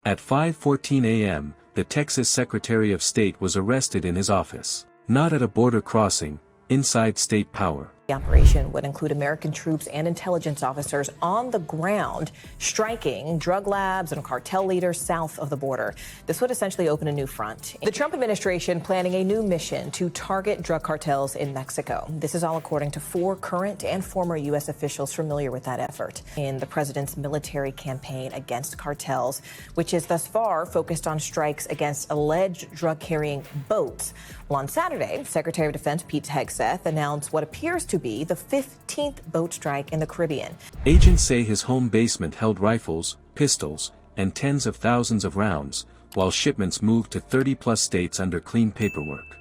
At 5:14 a.m., the Texas Secretary of State was arrested in his office. Not at a border crossing, inside state power. The operation would include American troops and intelligence officers on the ground striking drug labs and cartel leaders south of the border. This would essentially open a new front. The Trump administration planning a new mission to target drug cartels in Mexico. This is all according to 4 current and former U.S. officials familiar with that effort in the president's military campaign against cartels, which is thus far focused on strikes against alleged drug-carrying boats. Well, on Saturday, Secretary of Defense Pete Hegseth announced what appears to be the 15th boat strike in the Caribbean. Agents say his home basement held rifles, pistols, and tens of thousands of rounds, while shipments moved to 30-plus states under clean paperwork.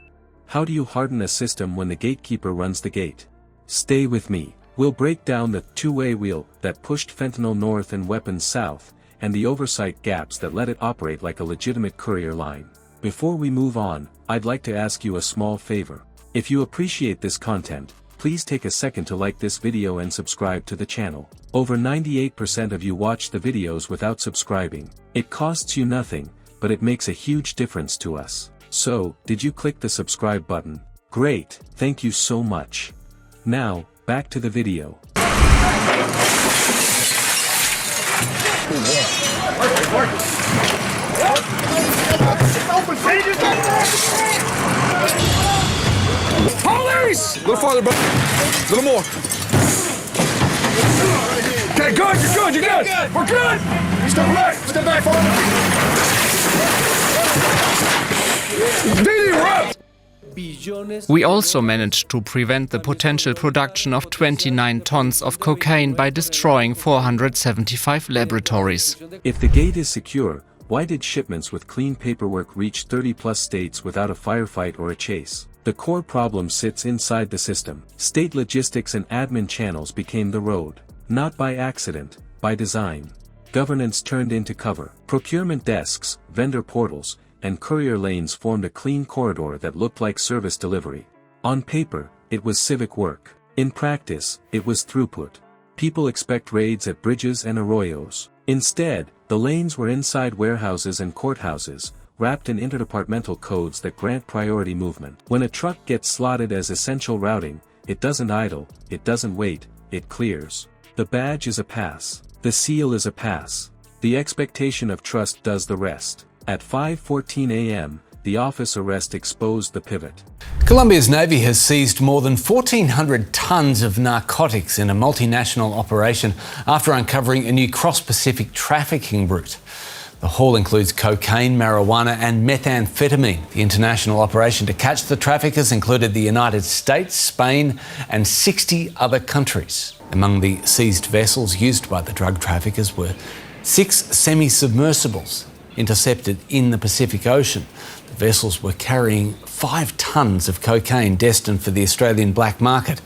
How do you harden a system when the gatekeeper runs the gate? Stay with me. We'll break down the two-way wheel that pushed fentanyl north and weapons south, and the oversight gaps that let it operate like a legitimate courier line. Before we move on, I'd like to ask you a small favor. If you appreciate this content, please take a second to like this video and subscribe to the channel. Over 98% of you watch the videos without subscribing. It costs you nothing, but it makes a huge difference to us. So, did you click the subscribe button? Great, thank you so much. Now, back to the video. Police! A little farther, bro. A little more. Okay, good, you're good, you're good. We're good. Step back forward. We're up. We also managed to prevent the potential production of 29 tons of cocaine by destroying 475 laboratories. If the gate is secure, why did shipments with clean paperwork reach 30-plus states without a firefight or a chase? The core problem sits inside the system. State logistics and admin channels became the road. Not by accident, by design. Governance turned into cover. Procurement desks, vendor portals, and courier lanes formed a clean corridor that looked like service delivery. On paper, it was civic work. In practice, it was throughput. People expect raids at bridges and arroyos. Instead, the lanes were inside warehouses and courthouses, wrapped in interdepartmental codes that grant priority movement. When a truck gets slotted as essential routing, it doesn't idle, it doesn't wait, it clears. The badge is a pass. The seal is a pass. The expectation of trust does the rest. At 5:14 a.m., the office arrest exposed the pivot. Colombia's Navy has seized more than 1,400 tons of narcotics in a multinational operation after uncovering a new cross-Pacific trafficking route. The haul includes cocaine, marijuana and methamphetamine. The international operation to catch the traffickers included the United States, Spain and 60 other countries. Among the seized vessels used by the drug traffickers were 6 semi-submersibles intercepted in the Pacific Ocean. The vessels were carrying 5 tons of cocaine destined for the Australian black market.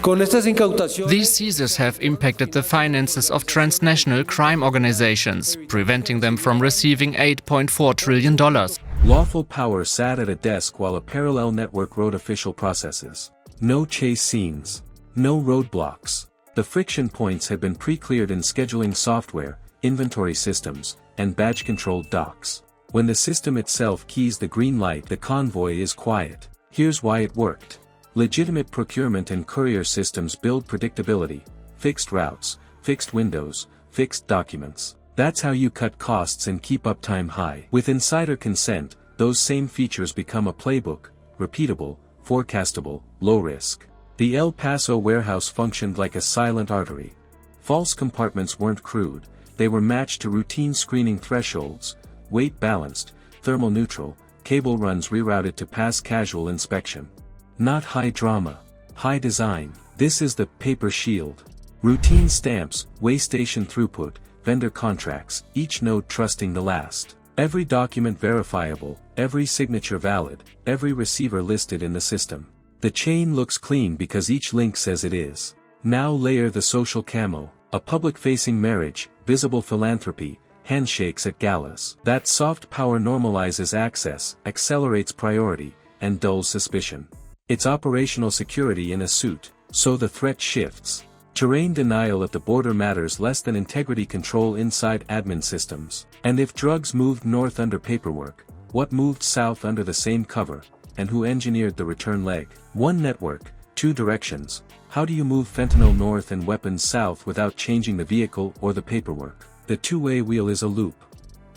These seizures have impacted the finances of transnational crime organizations, preventing them from receiving $8.4 trillion. Lawful power sat at a desk while a parallel network wrote official processes. No chase scenes. No roadblocks. The friction points had been pre-cleared in scheduling software, inventory systems, and badge-controlled docs. When the system itself keys the green light, the convoy is quiet. Here's why it worked. Legitimate procurement and courier systems build predictability, fixed routes, fixed windows, fixed documents. That's how you cut costs and keep uptime high. With insider consent, those same features become a playbook, repeatable, forecastable, low risk. The El Paso warehouse functioned like a silent artery. False compartments weren't crude, they were matched to routine screening thresholds, weight balanced, thermal neutral, cable runs rerouted to pass casual inspection. Not high drama, high design. This is the paper shield. Routine stamps, weigh station throughput, vendor contracts, each node trusting the last. Every document verifiable, every signature valid, every receiver listed in the system. The chain looks clean because each link says it is. Now layer the social camo, a public-facing marriage, visible philanthropy, handshakes at galas. That soft power normalizes access, accelerates priority, and dulls suspicion. It's operational security in a suit, so the threat shifts. Terrain denial at the border matters less than integrity control inside admin systems. And if drugs moved north under paperwork, what moved south under the same cover, and who engineered the return leg? One network, two directions. How do you move fentanyl north and weapons south without changing the vehicle or the paperwork? The two-way wheel is a loop.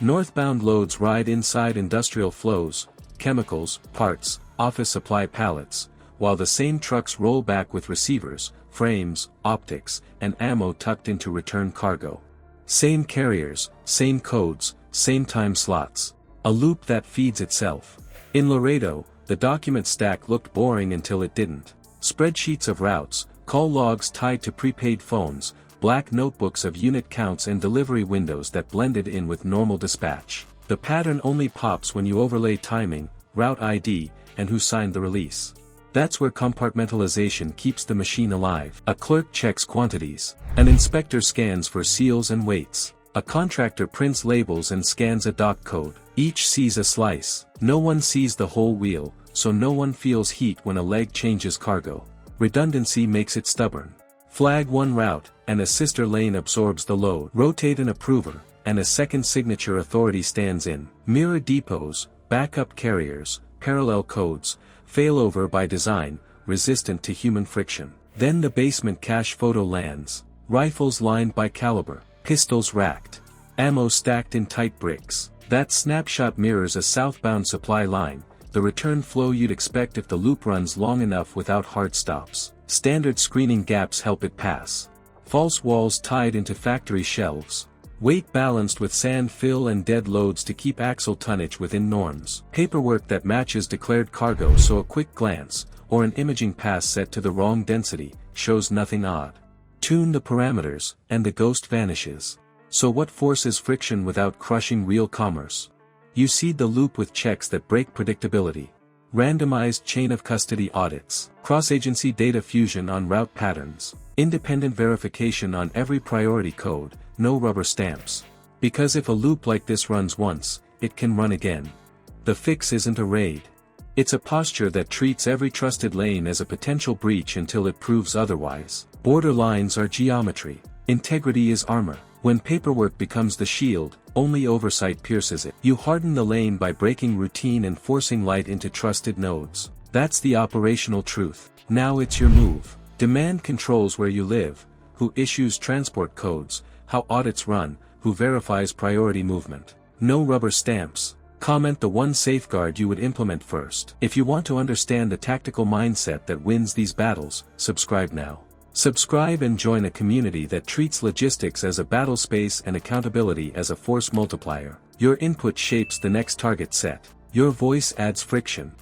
Northbound loads ride inside industrial flows, chemicals, parts, office supply pallets, while the same trucks roll back with receivers, frames, optics, and ammo tucked into return cargo. Same carriers, same codes, same time slots. A loop that feeds itself. In Laredo, the document stack looked boring until it didn't. Spreadsheets of routes, call logs tied to prepaid phones, black notebooks of unit counts and delivery windows that blended in with normal dispatch. The pattern only pops when you overlay timing, route ID, and who signed the release. That's where compartmentalization keeps the machine alive. A clerk checks quantities. An inspector scans for seals and weights. A contractor prints labels and scans a dock code. Each sees a slice. No one sees the whole wheel, so no one feels heat when a leg changes cargo. Redundancy makes it stubborn. Flag one route, and a sister lane absorbs the load. Rotate an approver, and a second signature authority stands in. Mirror depots, backup carriers, parallel codes, failover by design, resistant to human friction. Then the basement cache photo lands. Rifles lined by caliber, pistols racked, ammo stacked in tight bricks. That snapshot mirrors a southbound supply line, the return flow you'd expect if the loop runs long enough without hard stops. Standard screening gaps help it pass. False walls tied into factory shelves. Weight balanced with sand fill and dead loads to keep axle tonnage within norms. Paperwork that matches declared cargo so a quick glance, or an imaging pass set to the wrong density, shows nothing odd. Tune the parameters, and the ghost vanishes. So what forces friction without crushing real commerce? You seed the loop with checks that break predictability. Randomized chain of custody audits. Cross-agency data fusion on route patterns. Independent verification on every priority code. No rubber stamps. Because if a loop like this runs once, it can run again. The fix isn't a raid. It's a posture that treats every trusted lane as a potential breach until it proves otherwise. Border lines are geometry. Integrity is armor. When paperwork becomes the shield, only oversight pierces it. You harden the lane by breaking routine and forcing light into trusted nodes. That's the operational truth. Now it's your move. Demand controls where you live, who issues transport codes, how audits run, who verifies priority movement. No rubber stamps. Comment the one safeguard you would implement first. If you want to understand the tactical mindset that wins these battles, subscribe now. Subscribe and join a community that treats logistics as a battle space and accountability as a force multiplier. Your input shapes the next target set. Your voice adds friction.